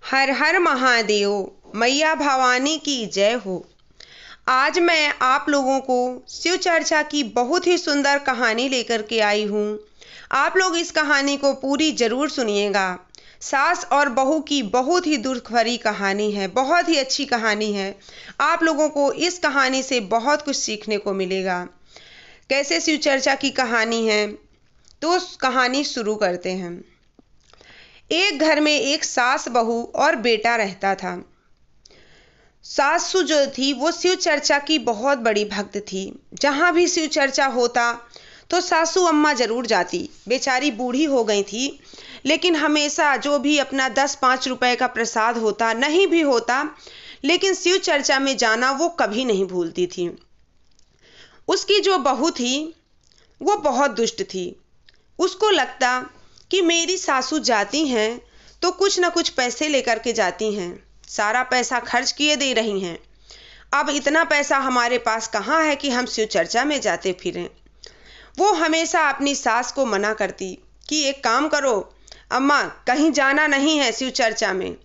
हर हर महादेव, मैया भवानी की जय हो। आज मैं आप लोगों को शिव चर्चा की बहुत ही सुंदर कहानी लेकर के आई हूँ। आप लोग इस कहानी को पूरी जरूर सुनिएगा। सास और बहू की बहुत ही दुख भरी कहानी है, बहुत ही अच्छी कहानी है। आप लोगों को इस कहानी से बहुत कुछ सीखने को मिलेगा। कैसे शिव चर्चा की कहानी है, तो उस कहानी शुरू करते हैं। एक घर में एक सास, बहू और बेटा रहता था। सासू जो थी वो शिव चर्चा की बहुत बड़ी भक्त थी। जहाँ भी शिव चर्चा होता तो सासू अम्मा जरूर जाती। बेचारी बूढ़ी हो गई थी, लेकिन हमेशा जो भी अपना 10-5 रुपए का प्रसाद होता, नहीं भी होता, लेकिन शिव चर्चा में जाना वो कभी नहीं भूलती थी। उसकी जो बहू थी वो बहुत दुष्ट थी। उसको लगता कि मेरी सासू जाती हैं तो कुछ न कुछ पैसे लेकर के जाती हैं, सारा पैसा खर्च किए दे रही हैं। अब इतना पैसा हमारे पास कहाँ है कि हम शिव चर्चा में जाते फिरें। वो हमेशा अपनी सास को मना करती कि एक काम करो अम्मा, कहीं जाना नहीं है शिव चर्चा में,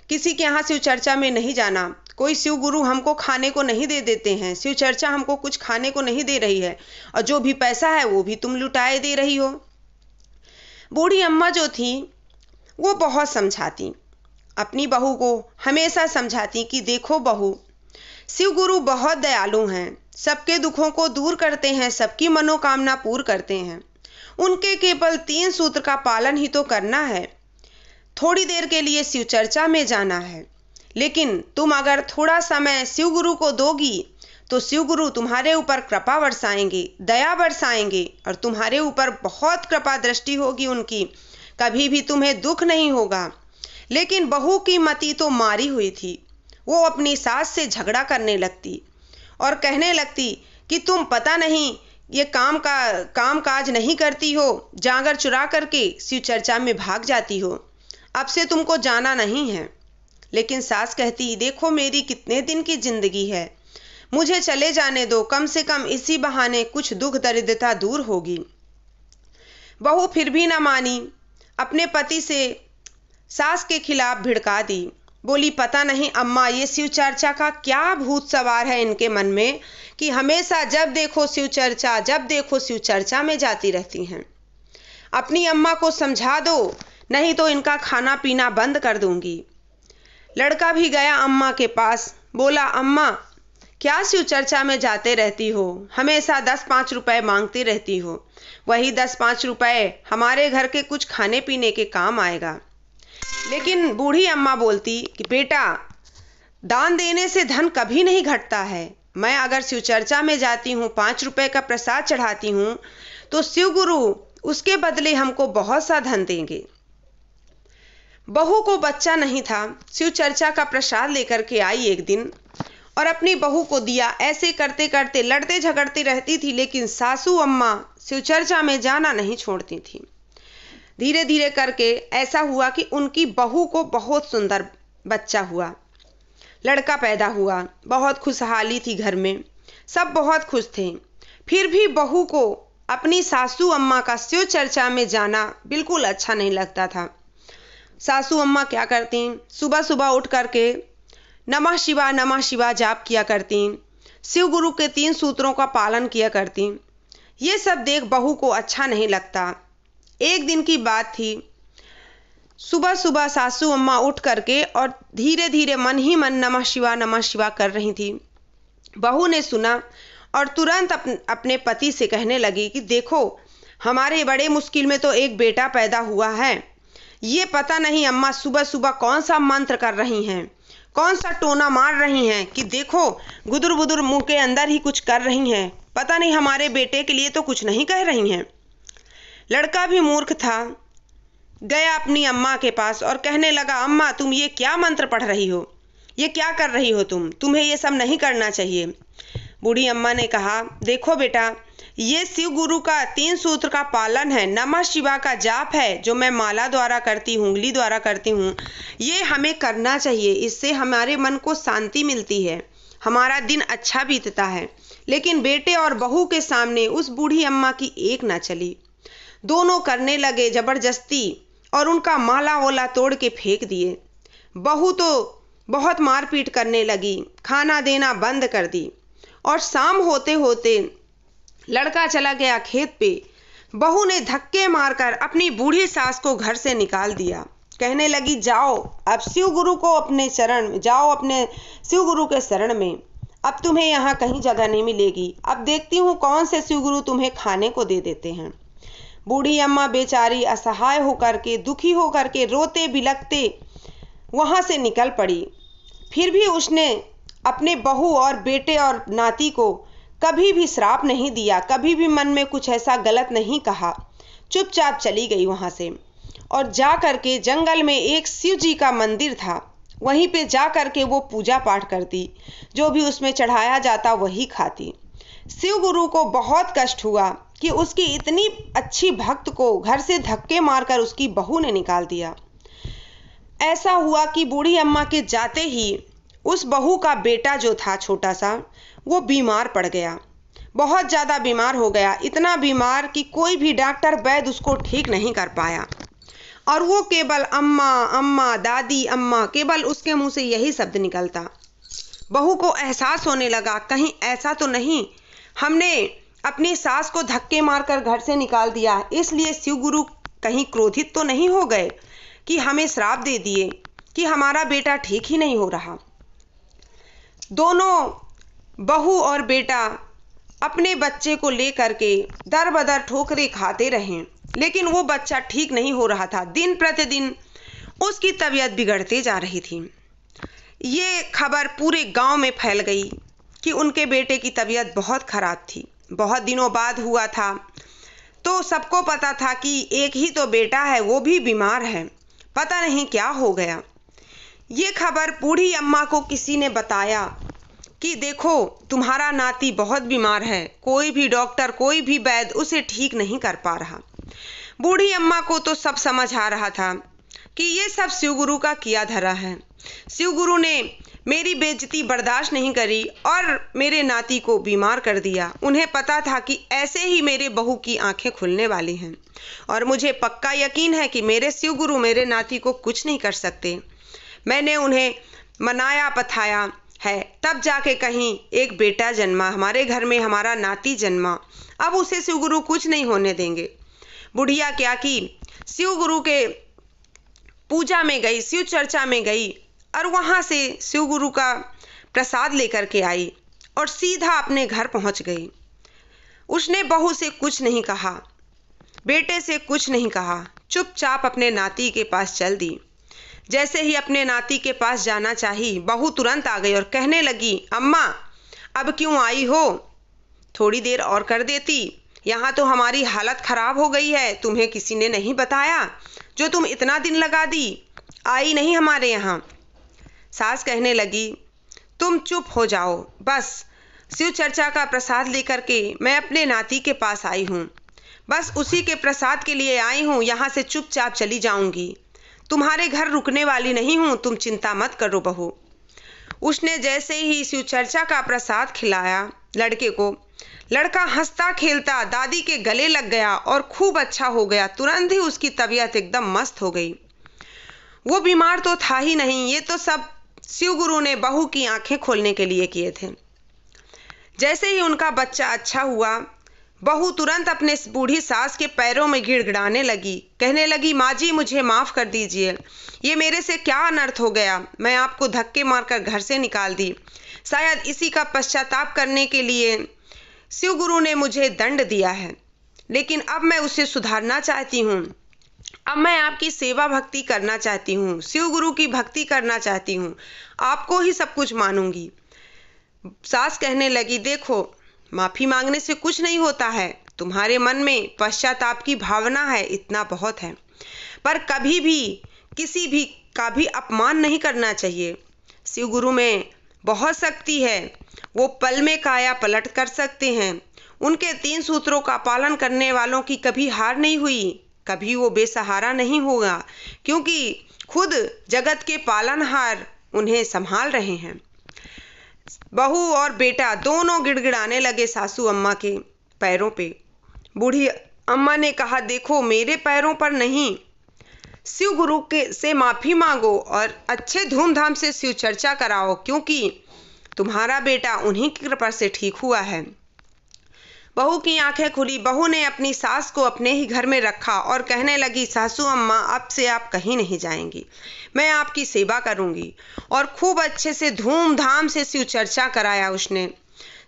किसी के यहाँ शिव चर्चा में नहीं जाना। कोई शिव गुरु हमको खाने को नहीं दे देते हैं, शिव चर्चा हमको कुछ खाने को नहीं दे रही है, और जो भी पैसा है वो भी तुम लुटाए दे रही हो। बूढ़ी अम्मा जो थी वो बहुत समझाती, अपनी बहू को हमेशा समझाती कि देखो बहू, शिव गुरु बहुत दयालु हैं, सबके दुखों को दूर करते हैं, सबकी मनोकामना पूर्ण करते हैं। उनके केवल 3 सूत्र का पालन ही तो करना है। थोड़ी देर के लिए शिव चर्चा में जाना है, लेकिन तुम अगर थोड़ा समय शिव गुरु को दोगी तो शिव गुरु तुम्हारे ऊपर कृपा बरसाएंगे, दया बरसाएंगे, और तुम्हारे ऊपर बहुत कृपा दृष्टि होगी उनकी, कभी भी तुम्हें दुख नहीं होगा। लेकिन बहू की मति तो मारी हुई थी। वो अपनी सास से झगड़ा करने लगती और कहने लगती कि तुम पता नहीं ये काम काज नहीं करती हो, जागर चुरा करके शिव चर्चा में भाग जाती हो, अब से तुमको जाना नहीं है। लेकिन सास कहती, देखो मेरी कितने दिन की जिंदगी है, मुझे चले जाने दो, कम से कम इसी बहाने कुछ दुख दरिद्रता दूर होगी। बहू फिर भी न मानी, अपने पति से सास के खिलाफ भिड़का दी। बोली, पता नहीं अम्मा ये शिव चर्चा का क्या भूत सवार है इनके मन में कि हमेशा जब देखो शिव चर्चा, जब देखो शिव चर्चा में जाती रहती हैं। अपनी अम्मा को समझा दो, नहीं तो इनका खाना पीना बंद कर दूंगी। लड़का भी गया अम्मा के पास, बोला, अम्मा क्या शिव चर्चा में जाते रहती हो, हमेशा 10-5 रुपए मांगती रहती हो, वही 10-5 रुपए हमारे घर के कुछ खाने पीने के काम आएगा। लेकिन बूढ़ी अम्मा बोलती कि बेटा, दान देने से धन कभी नहीं घटता है। मैं अगर शिव चर्चा में जाती हूँ, 5 रुपए का प्रसाद चढ़ाती हूँ, तो शिव गुरु उसके बदले हमको बहुत सा धन देंगे। बहू को बच्चा नहीं था, शिव चर्चा का प्रसाद लेकर के आई एक दिन और अपनी बहू को दिया। ऐसे करते करते लड़ते झगड़ती रहती थी, लेकिन सासू अम्मा शिव चर्चा में जाना नहीं छोड़ती थी। धीरे धीरे करके ऐसा हुआ कि उनकी बहू को बहुत सुंदर बच्चा हुआ, लड़का पैदा हुआ। बहुत खुशहाली थी घर में, सब बहुत खुश थे। फिर भी बहू को अपनी सासू अम्मा का शिव चर्चा में जाना बिल्कुल अच्छा नहीं लगता था। सासू अम्मा क्या करती, सुबह सुबह उठ करके नमः शिवा जाप किया करती, शिव गुरु के 3 सूत्रों का पालन किया करती। ये सब देख बहू को अच्छा नहीं लगता। एक दिन की बात थी, सुबह सुबह सासू अम्मा उठ करके और धीरे धीरे मन ही मन नमः शिवा कर रही थी। बहू ने सुना और तुरंत अपने पति से कहने लगी कि देखो, हमारे बड़े मुश्किल में तो एक बेटा पैदा हुआ है, ये पता नहीं अम्मा सुबह सुबह कौन सा मंत्र कर रही हैं, कौन सा टोना मार रही हैं कि देखो गुदुर बुदुर मुंह के अंदर ही कुछ कर रही हैं, पता नहीं हमारे बेटे के लिए तो कुछ नहीं कह रही हैं। लड़का भी मूर्ख था, गया अपनी अम्मा के पास और कहने लगा, अम्मा तुम ये क्या मंत्र पढ़ रही हो, ये क्या कर रही हो तुम्हें ये सब नहीं करना चाहिए। बूढ़ी अम्मा ने कहा, देखो बेटा, ये शिव गुरु का 3 सूत्र का पालन है, नमः शिवा का जाप है, जो मैं माला द्वारा करती हूँ, उंगली द्वारा करती हूँ, ये हमें करना चाहिए। इससे हमारे मन को शांति मिलती है, हमारा दिन अच्छा बीतता है। लेकिन बेटे और बहू के सामने उस बूढ़ी अम्मा की एक ना चली। दोनों करने लगे जबरदस्ती और उनका माला वोला तोड़ के फेंक दिए। बहू तो बहुत मारपीट करने लगी, खाना देना बंद कर दी और शाम होते होते लड़का चला गया खेत पे। बहू ने धक्के मारकर अपनी बूढ़ी सास को घर से निकाल दिया। कहने लगी, जाओ अब शिव गुरु को अपने शरण में जाओ, अपने शिव गुरु के शरण में। अब तुम्हें यहाँ कहीं जगह नहीं मिलेगी। अब देखती हूँ कौन से शिव गुरु तुम्हें खाने को दे देते हैं। बूढ़ी अम्मा बेचारी असहाय होकर के, दुखी होकर के, रोते बिलखते वहाँ से निकल पड़ी। फिर भी उसने अपने बहू और बेटे और नाती को कभी भी श्राप नहीं दिया, कभी भी मन में कुछ ऐसा गलत नहीं कहा। चुपचाप चली गई वहाँ से और जा करके जंगल में एक शिव जी का मंदिर था, वहीं पे जा करके वो पूजा पाठ करती, जो भी उसमें चढ़ाया जाता वही खाती। शिव गुरु को बहुत कष्ट हुआ कि उसकी इतनी अच्छी भक्त को घर से धक्के मारकर उसकी बहू ने निकाल दिया। ऐसा हुआ कि बूढ़ी अम्मा के जाते ही उस बहू का बेटा जो था छोटा सा, वो बीमार पड़ गया, बहुत ज़्यादा बीमार हो गया, इतना बीमार कि कोई भी डॉक्टर वैद्य उसको ठीक नहीं कर पाया। और वो केवल अम्मा अम्मा, दादी अम्मा, केवल उसके मुंह से यही शब्द निकलता। बहू को एहसास होने लगा, कहीं ऐसा तो नहीं हमने अपनी सास को धक्के मारकर घर से निकाल दिया, इसलिए शिव गुरु कहीं क्रोधित तो नहीं हो गए कि हमें श्राप दे दिए कि हमारा बेटा ठीक ही नहीं हो रहा। दोनों बहू और बेटा अपने बच्चे को लेकर के दर बदर ठोकरें खाते रहे, लेकिन वो बच्चा ठीक नहीं हो रहा था। दिन प्रतिदिन उसकी तबीयत बिगड़ते जा रही थी। ये खबर पूरे गांव में फैल गई कि उनके बेटे की तबीयत बहुत खराब थी। बहुत दिनों बाद हुआ था, तो सबको पता था कि एक ही तो बेटा है, वो भी बीमार है, पता नहीं क्या हो गया। ये खबर बूढ़ी अम्मा को किसी ने बताया कि देखो तुम्हारा नाती बहुत बीमार है, कोई भी डॉक्टर, कोई भी वैद्य उसे ठीक नहीं कर पा रहा। बूढ़ी अम्मा को तो सब समझ आ रहा था कि ये सब शिव गुरु का किया धरा है। शिव गुरु ने मेरी बेइज्जती बर्दाश्त नहीं करी और मेरे नाती को बीमार कर दिया। उन्हें पता था कि ऐसे ही मेरे बहू की आंखें खुलने वाली हैं और मुझे पक्का यकीन है कि मेरे शिव गुरु मेरे नाती को कुछ नहीं कर सकते। मैंने उन्हें मनाया पथाया है, तब जाके कहीं एक बेटा जन्मा, हमारे घर में हमारा नाती जन्मा। अब उसे शिव गुरु कुछ नहीं होने देंगे। बुढ़िया क्या की, शिव गुरु के पूजा में गई, शिव चर्चा में गई और वहाँ से शिव गुरु का प्रसाद लेकर के आई और सीधा अपने घर पहुँच गई। उसने बहू से कुछ नहीं कहा, बेटे से कुछ नहीं कहा, चुपचाप अपने नाती के पास चल दी। जैसे ही अपने नाती के पास जाना चाही, बहू तुरंत आ गई और कहने लगी, अम्मा अब क्यों आई हो, थोड़ी देर और कर देती, यहाँ तो हमारी हालत खराब हो गई है, तुम्हें किसी ने नहीं बताया जो तुम इतना दिन लगा दी, आई नहीं हमारे यहाँ। सास कहने लगी, तुम चुप हो जाओ, बस शिव चर्चा का प्रसाद लेकर के मैं अपने नाती के पास आई हूँ, बस उसी के प्रसाद के लिए आई हूँ, यहाँ से चुपचाप चली जाऊंगी, तुम्हारे घर रुकने वाली नहीं हूँ, तुम चिंता मत करो बहू। उसने जैसे ही शिव चर्चा का प्रसाद खिलाया लड़के को, लड़का हंसता खेलता दादी के गले लग गया और खूब अच्छा हो गया। तुरंत ही उसकी तबीयत एकदम मस्त हो गई। वो बीमार तो था ही नहीं, ये तो सब शिव गुरु ने बहू की आंखें खोलने के लिए किए थे। जैसे ही उनका बच्चा अच्छा हुआ, बहू तुरंत अपने बूढ़ी सास के पैरों में गिड़गिड़ाने लगी, कहने लगी, माँ जी मुझे माफ़ कर दीजिए, ये मेरे से क्या अनर्थ हो गया, मैं आपको धक्के मारकर घर से निकाल दी, शायद इसी का पश्चाताप करने के लिए शिव गुरु ने मुझे दंड दिया है, लेकिन अब मैं उसे सुधारना चाहती हूँ, अब मैं आपकी सेवा भक्ति करना चाहती हूँ, शिव गुरु की भक्ति करना चाहती हूँ, आपको ही सब कुछ मानूंगी। सास कहने लगी, देखो माफ़ी मांगने से कुछ नहीं होता है, तुम्हारे मन में पश्चाताप की भावना है, इतना बहुत है, पर कभी भी किसी भी का भी अपमान नहीं करना चाहिए। शिव गुरु में बहुत शक्ति है, वो पल में काया पलट कर सकते हैं। उनके 3 सूत्रों का पालन करने वालों की कभी हार नहीं हुई, कभी वो बेसहारा नहीं होगा, क्योंकि खुद जगत के पालनहार उन्हें संभाल रहे हैं। बहू और बेटा दोनों गिड़गिड़ाने लगे सासू अम्मा के पैरों पे। बूढ़ी अम्मा ने कहा, देखो मेरे पैरों पर नहीं, शिव गुरु के से माफ़ी मांगो और अच्छे धूमधाम से शिव चर्चा कराओ, क्योंकि तुम्हारा बेटा उन्हीं की कृपा से ठीक हुआ है। बहू की आंखें खुली। बहू ने अपनी सास को अपने ही घर में रखा और कहने लगी, सासू अम्मा, अब से आप कहीं नहीं जाएंगी, मैं आपकी सेवा करूंगी। और खूब अच्छे से धूमधाम से शिव चर्चा कराया उसने।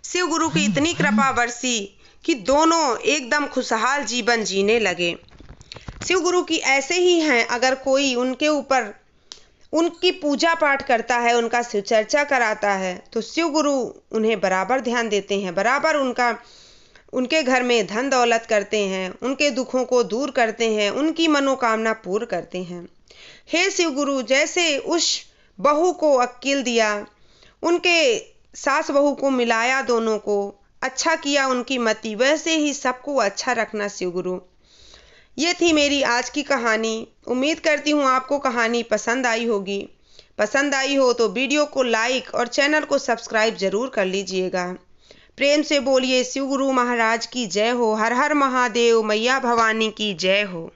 शिव गुरु की इतनी कृपा बरसी कि दोनों एकदम खुशहाल जीवन जीने लगे। शिव गुरु की ऐसे ही हैं, अगर कोई उनके ऊपर उनकी पूजा पाठ करता है, उनका शिव चर्चा कराता है, तो शिव गुरु उन्हें बराबर ध्यान देते हैं, बराबर उनके घर में धन दौलत करते हैं, उनके दुखों को दूर करते हैं, उनकी मनोकामना पूर्ण करते हैं। हे शिव गुरु, जैसे उस बहू को अक्ल दिया, उनके सास बहू को मिलाया, दोनों को अच्छा किया उनकी मति, वैसे ही सबको अच्छा रखना शिव गुरु। ये थी मेरी आज की कहानी। उम्मीद करती हूँ आपको कहानी पसंद आई होगी। पसंद आई हो तो वीडियो को लाइक और चैनल को सब्सक्राइब जरूर कर लीजिएगा। प्रेम से बोलिए शिव गुरु महाराज की जय हो। हर हर महादेव। मैया भवानी की जय हो।